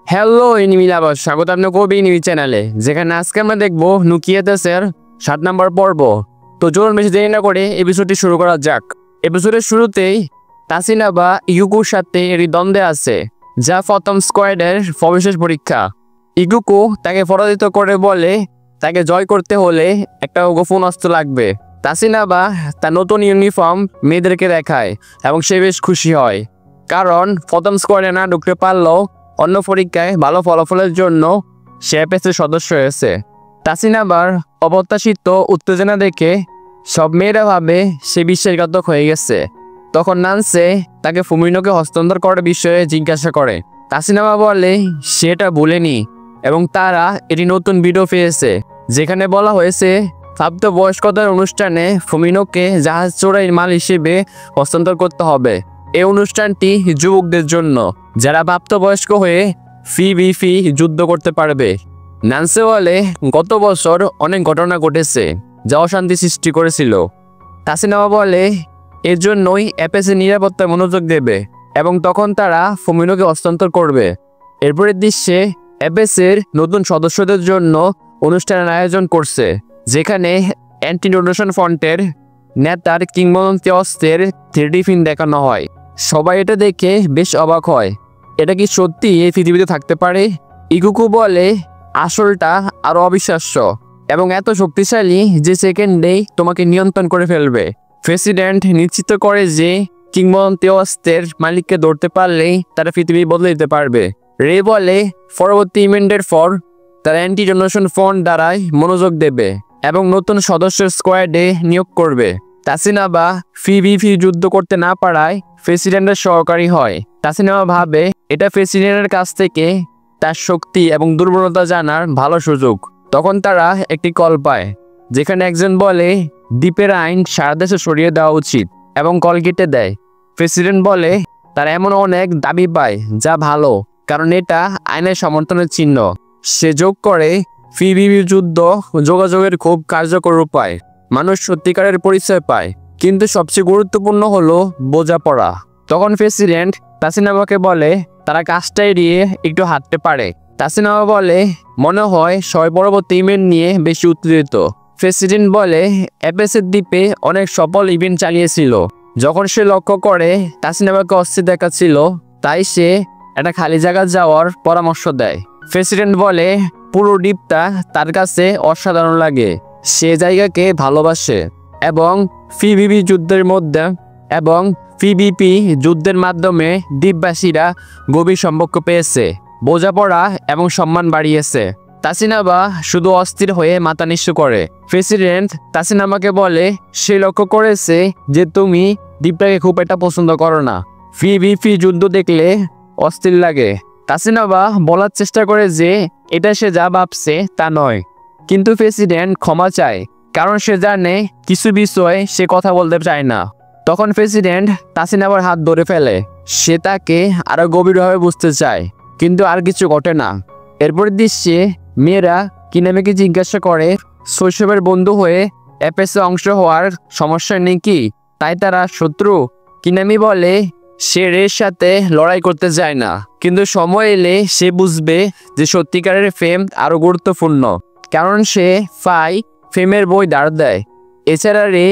Hello enemy লাভার, স্বাগত আপনার কবি এনিমি চ্যানেলে, যেখানে আজকে আমরা দেখবো নুকিয়া দাসের 7 নম্বর পর্ব। তো চলুন বেশি দেরি না করে এপিসোডটি শুরু করা যাক। এপিসোডের শুরুতেই তাসিনা বা ইগুকুর সাথে এর দ্বন্দ্বে আছে, যা প্রথম স্কোয়াডের সর্বশেষ পরীক্ষা। ইগুকু তাকে পরাজিত করে বলে তাকে জয় করতে হলে একটা গোপন অস্ত্র লাগবে। তাসিনা বা তার নতুন ইউনিফর্ম মেয়েদেরকে দেখায় এবং সে বেশ খুশি হয়, কারণ প্রথম স্কোয়াডে না ঢুকতে পারলেও অন্য পরীক্ষায় ভালো ফলাফলের জন্য সে এপিএসের সদস্য হয়েছে। তাসিনা আবার অপ্রত্যাশিত উত্তেজনা দেখে সব মেয়েরা ভাবে সে বিশ্বাসঘাতক হয়ে গেছে। তখন নানসে তাকে ফুমিনোকে হস্তান্তর করার বিষয়ে জিজ্ঞাসা করে। তাসিনামা বলে সে এটা ভুলেনি এবং তারা এটি নতুন ভিডিও পেয়েছে, যেখানে বলা হয়েছে প্রাপ্তবয়স্কতার অনুষ্ঠানে ফুমিনোকে জাহাজ চোরাইয়ের মাল হিসেবে হস্তান্তর করতে হবে। এই অনুষ্ঠানটি যুবকদের জন্য, যারা প্রাপ্তবয়স্ক হয়ে ফি যুদ্ধ করতে পারবে। নানসে বলে গত বছর অনেক ঘটনা ঘটেছে যা অশান্তি সৃষ্টি করেছিল। তাসিনামা বলে এর জন্যই এপিএসের নিরাপত্তায় মনোযোগ দেবে এবং তখন তারা ফুমিনোকে হস্তান্তর করবে। এরপরের দৃশ্যে এপিএসের নতুন সদস্যদের জন্য অনুষ্ঠানের আয়োজন করছে, যেখানে অ্যান্টি ডোনেশন ফ্রন্টের নেতার কিংবদন্তি অস্ত্রের 3D ফিল্ম দেখানো হয়। সবাই এটা দেখে বেশ অবাক হয়, এটা কি সত্যি এই পৃথিবীতে থাকতে পারে? ইগুকু বলে আসলটা আরো অবিশ্বাস্য এবং এত শক্তিশালী যে সেকেন্ডেই তোমাকে নিয়ন্ত্রণ করে ফেলবে। প্রেসিডেন্ট নিশ্চিত করে যে কিংবদন্তি অস্ত্রের মালিককে ধরতে পারলেই তারা পৃথিবী বদলে দিতে পারবে। রে বলে পরবর্তী ইভেন্টের পর তারা অ্যান্টি ডোনেশন ফ্রন্ট দ্বারাই মনোযোগ দেবে এবং নতুন সদস্যের স্কোয়াডে নিয়োগ করবে। তাসিনাবা ফি যুদ্ধ করতে না পারায় প্রেসিডেন্টের সহকারী হয়। তাসিনাবা ভাবে এটা প্রেসিডেন্টের কাছ থেকে তার শক্তি এবং দুর্বলতা জানার ভালো সুযোগ। তখন তারা একটি কল পায়, যেখানে একজন বলে দ্বীপের আইন সারা দেশে সরিয়ে দেওয়া উচিত এবং কল কেটে দেয়। প্রেসিডেন্ট বলে তারা এমন অনেক দাবি পায় যা ভালো, কারণ এটা আইনের সমর্থনের চিহ্ন। সে যোগ করে ফি যুদ্ধ যোগাযোগের খুব কার্যকর উপায়, মানুষ সত্যিকারের পরিচয় পায়, কিন্তু সবচেয়ে গুরুত্বপূর্ণ হলো বোঝাপড়া। তখন প্রেসিডেন্ট তাসিনামাকে বলে তারা কাজটা এড়িয়ে একটু হাঁটতে পারে। তাসিনামা বলে মনে হয় সবাই পরবর্তী ইভেন্ট নিয়ে বেশি উত্তেজিত। প্রেসিডেন্ট বলে এপিএসের দ্বীপে অনেক সফল ইভেন্ট চালিয়েছিল। যখন সে লক্ষ্য করে তাসিনামাকে অস্থির দেখাচ্ছিল, তাই সে একটা খালি জায়গা যাওয়ার পরামর্শ দেয়। প্রেসিডেন্ট বলে পুরো দ্বীপটা তার কাছে অসাধারণ লাগে, সে জায়গাকে ভালোবাসে এবং ফি যুদ্ধের মধ্যে এবং পিভিপি যুদ্ধের মাধ্যমে দ্বীপবাসীরা গভীর সম্পর্ক পেয়েছে, বোঝাপড়া এবং সম্মান বাড়িয়েছে। তাসিনাবা শুধু অস্থির হয়ে মাথা নিচু করে। প্রেসিডেন্ট তাসিনামাকে বলে সে লক্ষ্য করেছে যে তুমি দ্বীপটাকে খুব একটা পছন্দ করো না, ফি যুদ্ধ দেখলে অস্থির লাগে। তাসিনাবা বলার চেষ্টা করে যে এটা সে যা ভাবছে তা নয়, কিন্তু প্রেসিডেন্ট ক্ষমা চায়, কারণ সে জানে কিছু বিষয়ে সে কথা বলতে চায় না। তখন প্রেসিডেন্ট তাসিনাবার হাত ধরে ফেলে, সে তাকে আরো গভীরভাবে বুঝতে চায়, কিন্তু আর কিছু ঘটে না। এরপর দৃশ্যে মেয়েরা কিনামিকে জিজ্ঞাসা করে শৈশবের বন্ধু হয়ে এপিএসে অংশ হওয়ার সমস্যা নেই কি, তাই তারা শত্রু? কিনামি বলে সে রের সাথে লড়াই করতে যায় না, কিন্তু সময় এলে সে বুঝবে যে সত্যিকারের ফেম আরো গুরুত্বপূর্ণ, কারণ সে ফেমের বই ধার দেয়। এছাড়া রে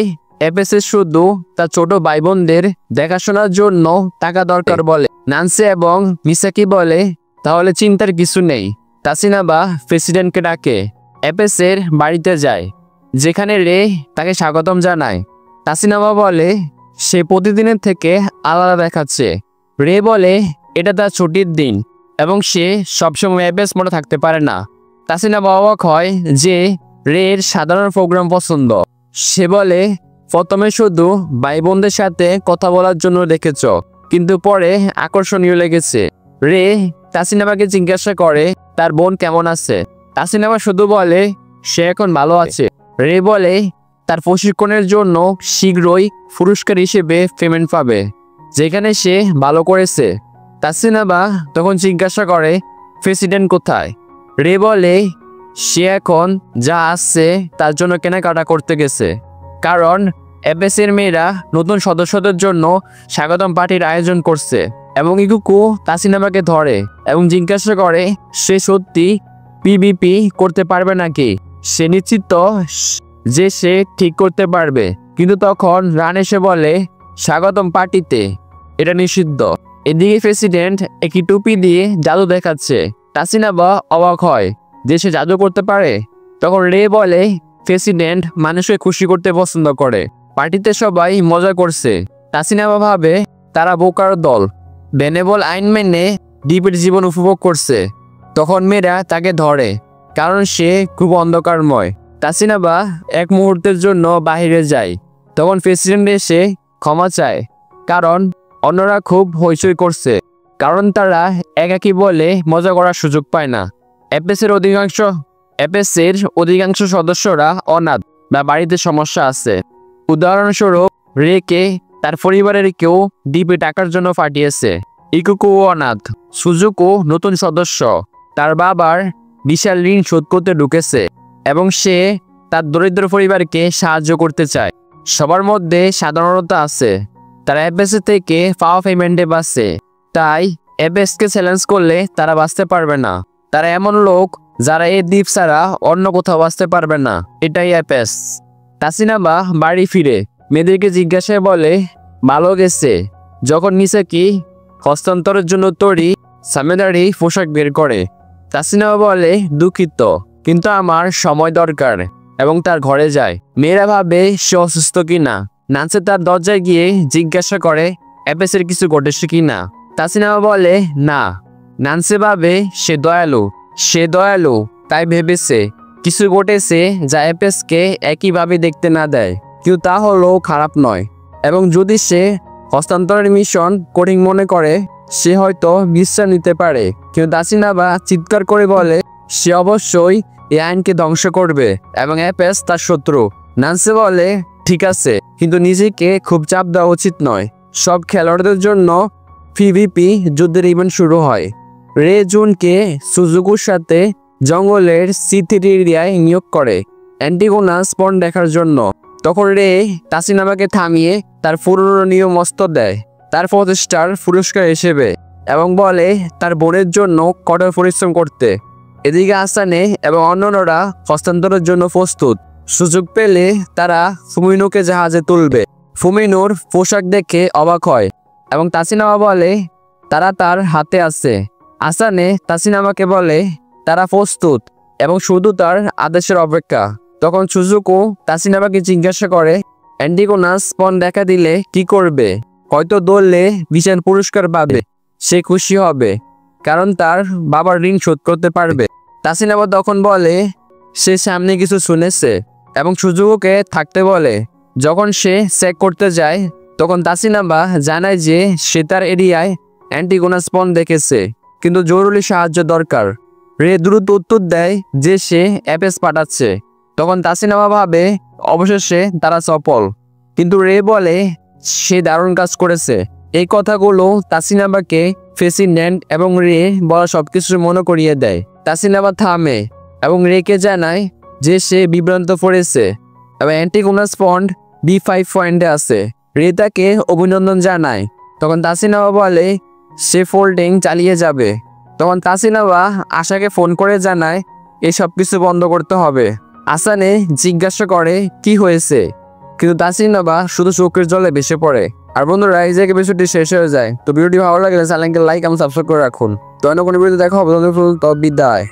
এপিএসে শুধু তার ছোট ভাই বোনদের দেখাশোনার জন্য টাকা দরকার বলে। নানসে এবং মিসাকি বলে তাহলে চিন্তার কিছু নেই। তাসিনাবা প্রেসিডেন্টকে ডাকে এপিএসের বাড়িতে যায়, যেখানে রে তাকে স্বাগতম জানায়। তাসিনাবা বলে সে প্রতিদিনের থেকে আলাদা দেখাচ্ছে। রে বলে এটা তার ছুটির দিন এবং সে সবসময় এপিএস মনে থাকতে পারে না। তাসিনাবা অবাক হয় যে রের সাধারণ প্রোগ্রাম পছন্দ। সে বলে প্রথমে শুধু ভাই বোনদের সাথে কথা বলার জন্য দেখেছ, কিন্তু পরে আকর্ষণীয় লেগেছে। রে তাসিনাবাকে জিজ্ঞাসা করে তার বোন কেমন আছে। তাসিনাবা শুধু বলে সে এখন ভালো আছে। রে বলে তার প্রশিক্ষণের জন্য শীঘ্রই পুরস্কার হিসেবে পেমেন্ট পাবে, যেখানে সে ভালো করেছে। তাসিনাবা তখন জিজ্ঞাসা করে প্রেসিডেন্ট কোথায়। রে বলে সে এখন যা আসছে তার জন্য কেনাকাটা করতে গেছে, কারণ এপিএসের মেয়েরা নতুন সদস্যদের জন্য স্বাগতম পার্টির আয়োজন করছে। এবং ইকুকু তাসিনাবাকে ধরে এবং জিজ্ঞাসা করে সে সত্যি পিভিপি করতে পারবে নাকি। সে নিশ্চিত যে সে ঠিক করতে পারবে, কিন্তু তখন রান এসে বলে স্বাগতম পার্টিতে, এটা নিষিদ্ধ। এদিকে প্রেসিডেন্ট একটি টুপি দিয়ে জাদু দেখাচ্ছে। তাসিনাবা অবাক হয় যে সে জাদু করতে পারে। তখন রে বলে প্রেসিডেন্ট মানুষকে খুশি করতে পছন্দ করে। পার্টিতে সবাই মজা করছে। তাসিনাবা ভাবে তারা বোকার দল, বেনেবল আইন মেনে দ্বীপের জীবন উপভোগ করছে। তখন মেয়েরা তাকে ধরে কারণ সে খুব অন্ধকারময়। তাসিনাবা এক মুহূর্তের জন্য বাইরে যায়। তখন প্রেসিডেন্ট এসে ক্ষমা চায় কারণ অন্যরা খুব হইচই করছে, কারণ তারা একাকী বলে মজা করার সুযোগ পায় না। এপেসের অধিকাংশ সদস্যরা অনাথ বা বাড়িতে সমস্যা আছে। উদাহরণস্বরূপ রেকে তার পরিবারের কেউ দ্বীপে টাকার জন্য পাঠিয়েছে। ইকুকু অনাথ। সুজুকু নতুন সদস্য, তার বাবার বিশাল ঋণ শোধ করতে ঢুকেছে এবং সে তার দরিদ্র পরিবারকে সাহায্য করতে চায়। সবার মধ্যে সাধারণতা আছে, তারা এপেস থেকে পাওয়া পেমেন্টে বাঁচে, তাই এপেসকে চ্যালেঞ্জ করলে তারা বাঁচতে পারবে না। তারা এমন লোক যারা এই দ্বীপ ছাড়া অন্য কোথাও বাঁচতে পারবে না। এটাই এপেস। তাসিনাবা বাড়ি ফিরে মেয়েদেরকে জিজ্ঞাসায় বলে ভালো গেছে। যখন মিসাকি হস্তান্তরের জন্য তৈরি সামেদারি পোশাক বের করে, তাসিনাবা বলে দুঃখিত কিন্তু আমার সময় দরকার এবং তার ঘরে যায়। মেয়েরা ভাবে সে অসুস্থ কিনা। নান্সে তার দরজায় গিয়ে জিজ্ঞাসা করে এপেসের কিছু ঘটেছে কিনা। তাসিনাবা বলে না। নান্সে ভাবে সে দয়ালু তাই ভেবেছে কিছু ঘটেছে যা এপেসকে একইভাবে দেখতে না দেয়, কিন্তু তা হলো খারাপ নয়। এবং যদি সে হস্তান্তরের মিশন কঠিন মনে করে সে হয়তো বিশ্রাম নিতে পারে। কিন্তু তাসিনাবা চিৎকার করে বলে সে অবশ্যই এই আইনকে ধ্বংস করবে এবং এপেস তার শত্রু। নান্সে বলে ঠিক আছে, কিন্তু নিজেকে খুব চাপ দেওয়া উচিত নয়। সব খেলোয়াড়দের জন্য পিভিপি যুদ্ধের ইভেন্ট শুরু হয়। রে জুনকে সুজুকুর সাথে জঙ্গলের C3 এরিয়ায় নিয়োগ করে অ্যান্টিগোনা স্পন দেখার জন্য। তখন রে তাসিনাবাকে থামিয়ে তার পুরনো নিয়ম অস্ত্র দেয় তার প্রচেষ্টার পুরস্কার হিসেবে এবং বলে তার বোনের জন্য কঠোর পরিশ্রম করতে। এদিকে আসানে এবং অন্যান্যরা হস্তান্তরের জন্য প্রস্তুত। সুযোগ পেলে তারা ফুমিনোকে জাহাজে তুলবে। ফুমিনোর পোশাক দেখে অবাক হয় এবং তাসিনাবা বলে তারা তার হাতে আছে। আসানে তাসিনাবাকে বলে তারা প্রস্তুত এবং শুধু তার আদেশের অপেক্ষা। তখন সুজুকু তাসিনাবাকে জিজ্ঞাসা করে অ্যান্টিগোনা স্পন দেখা দিলে কি করবে। হয়তো দৌড়লে বিশাল পুরস্কার পাবে। সে খুশি হবে কারণ তার বাবার ঋণ শোধ করতে পারবে। তাসিনাবা তখন বলে সে সামনে কিছু শুনেছে এবং সুজুকুকে থাকতে বলে। যখন সে চেক করতে যায় তখন তাসিনাবা জানায় যে সে তার এরিয়ায় অ্যান্টিগোনা স্পন দেখেছে, কিন্তু জরুরি সাহায্য দরকার। রে দ্রুত উত্তর দেয় যে সে এপেস পাঠাচ্ছে। তখন তাসিনাবা ভাবে অবশেষে তারা সফল, কিন্তু রে বলে সে দারুণ কাজ করেছে। এই কথাগুলো তাসিনাবাকে প্রেসিডেন্ট এবং রে বলা সবকিছু মনে করিয়ে দেয়। তাসিনাবা থামে এবং রেকে জানায় যে সে বিভ্রান্ত পড়েছে এবং অ্যান্টিগোনা স্পন B5 পয়েন্টে আছে। রে তাকে অভিনন্দন জানায়। তখন তাসিনাবা বলে সে ফোল্ডিং চালিয়ে যাবে। তখন তাসিনাবা আশাকে ফোন করে জানায় এই সব কিছু বন্ধ করতে হবে। আসানে জিজ্ঞাসা করে কি হয়েছে, কিন্তু তাসিনাবা শুধু চোখের জলে ভেসে পড়ে। আর বন্ধুরা এই জায়গায় বিষয়টি শেষ হয়ে যায়। তো ভিডিওটি ভালো লাগলে চ্যানেলকে লাইক এবং সাবস্ক্রাইব করে রাখুন। তো অন্য কোনো ভিডিও দেখা হবে। বিদায়।